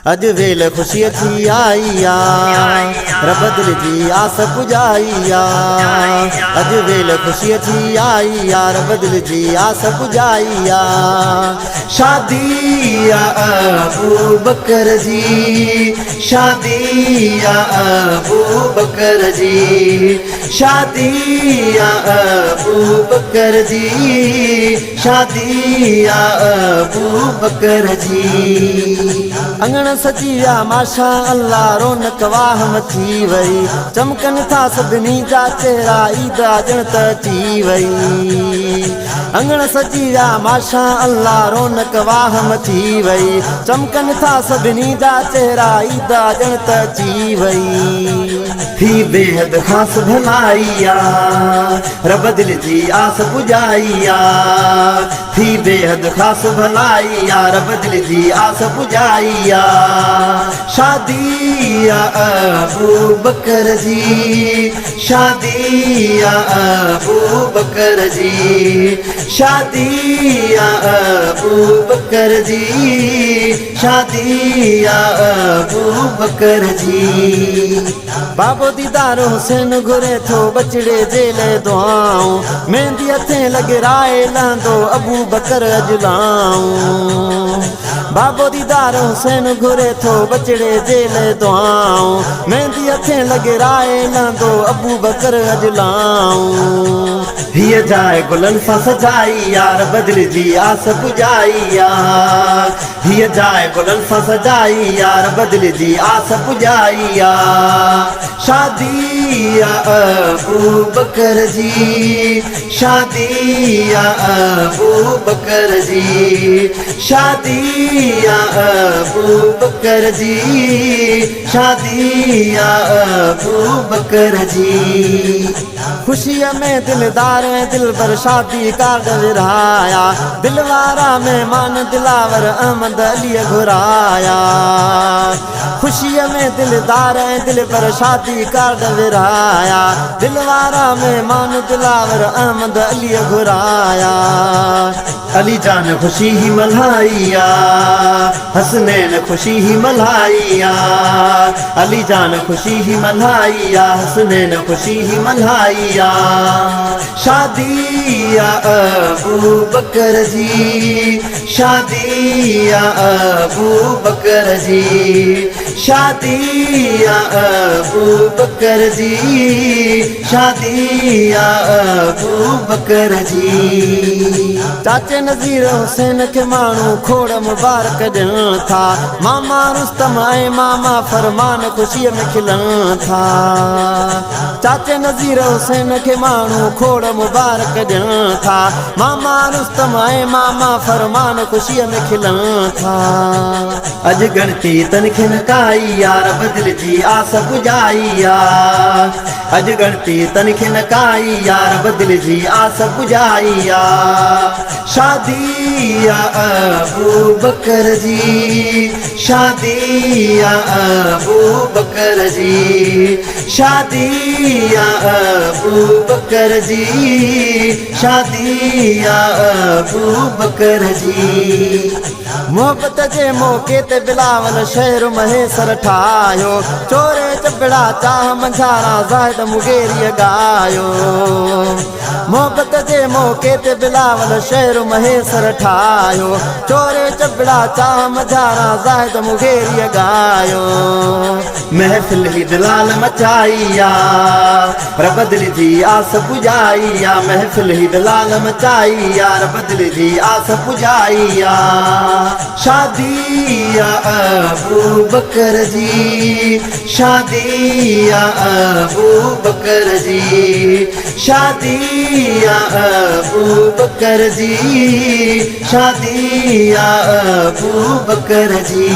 अज वेल खुशी थी आईया रब दिल जी आस पुजाईया। अज वेल खुशी थी आईया रब दिल जी आस पुजाईया। शादी अबू बकर जी, शादी अबू बकर जी, शादी अबू बकर जी, शादी अबू बकर जी। अंगण सजी विया माशा अल्लाह रौनक वाह मची वई। चमकन था सभिनी जा चेहरा ईद ॼण त अची वई। अंगण सजी विया माशा अल्लाह रौनक वाह मची वई। चमकन था सभिनी जा चेहरा ईद ॼण त अची वई। ही बेहद ख़ास भलाईया रब दिल जी आस पुजाईया। थी बेहद ख़ास भलाईया रब दिल जी आस पुजाईया। शादी अबू बकर जी, शादी अबू बकर जी, शादी अबू बकर जी, शादी अबू बकर जी। बाबो दीदार हुसैन घुरे थो बचड़े जेल दुआऊं। मेहंदी हथे लॻराए लहंदो अबू बकर अजलाऊं। बाबो दीदार हुसैन घुरे थो बचड़े जेल दुआऊं। मेहंदी हथे लॻराए लहंदो अबू बकर अजलाऊं। हीअ जाए गुलन सां सजाई यार बदिल जी आस पुजाईया। हीअ जाए गुलन सां सजाई यार बदिल जी आस पुजाईया। शादी अबू बकर जी, शादी अबू बकर जी, शादी अबू बकर जी, शादी अबू बकर जी। खुशिया में दिलदार दिल पर शादी कार्ड विराया। दिलवारा मेहमान दिलावर अहमद अली घुराया। खुशिया में दिलदार दिल पर शादी कार्ड विराया। दिलवारा मेहमान दिलावर अहमद अली घुराया। अली जान खुशी ही मल्हाईया, हसनैन खुशी ही मल्हाईया। अली जान खुशी ही मल्हाईया, हसनैन खुशी ही मल्हाईया। शादी अबू बकर जी, शादी अबू बकर जी, शादी अबू बकर जी, शादी अबू बकर जी। चाचे नज़ीर हुसैन के माण्हू खोड़ मुबारक ॾियनि था। मामा रुस्तम ऐं मामा फरमान ख़ुशीअ में खिलनि था। चाचे नज़ीर हुसैन के माण्हू खोड़ मुबारक ॾियनि था। मामा रुस्तम ऐं मामा फरमान ख़ुशीअ में खिलनि था। अॼु गणती तनखिन काई यार बदिल जी आस पुजाईया। अॼु गणती तनखिन काई यार बदिल जी आस पुजाईया। शादी अबू बकर जी, शादी अबू बकर जी, शादी अबू बकर जी, शादी अबू बकर जी। मोहब्बत जे मौके ते बिलावल शहर महेसर ठाहियो। चोरे चपड़ा चाह मंझारा ज़ाहिद मुगेरी गायो। मोहब्बत जे मौके ते बिलावल शहर महेसर ठाहियो। चोरे चपड़ा चाह मंझारा ज़ाहिद मुगेरी गायो। महफिल ही दिलाल मचाईया रब दिल जी आस पुजाईया। महफिल ही दिलाल मचाईया रब दिल जी आस पुजाईया। शादी अबू बकर जी, शादी अबू बकर जी, शादी अबू बकर जी, शादी अबू बकर जी।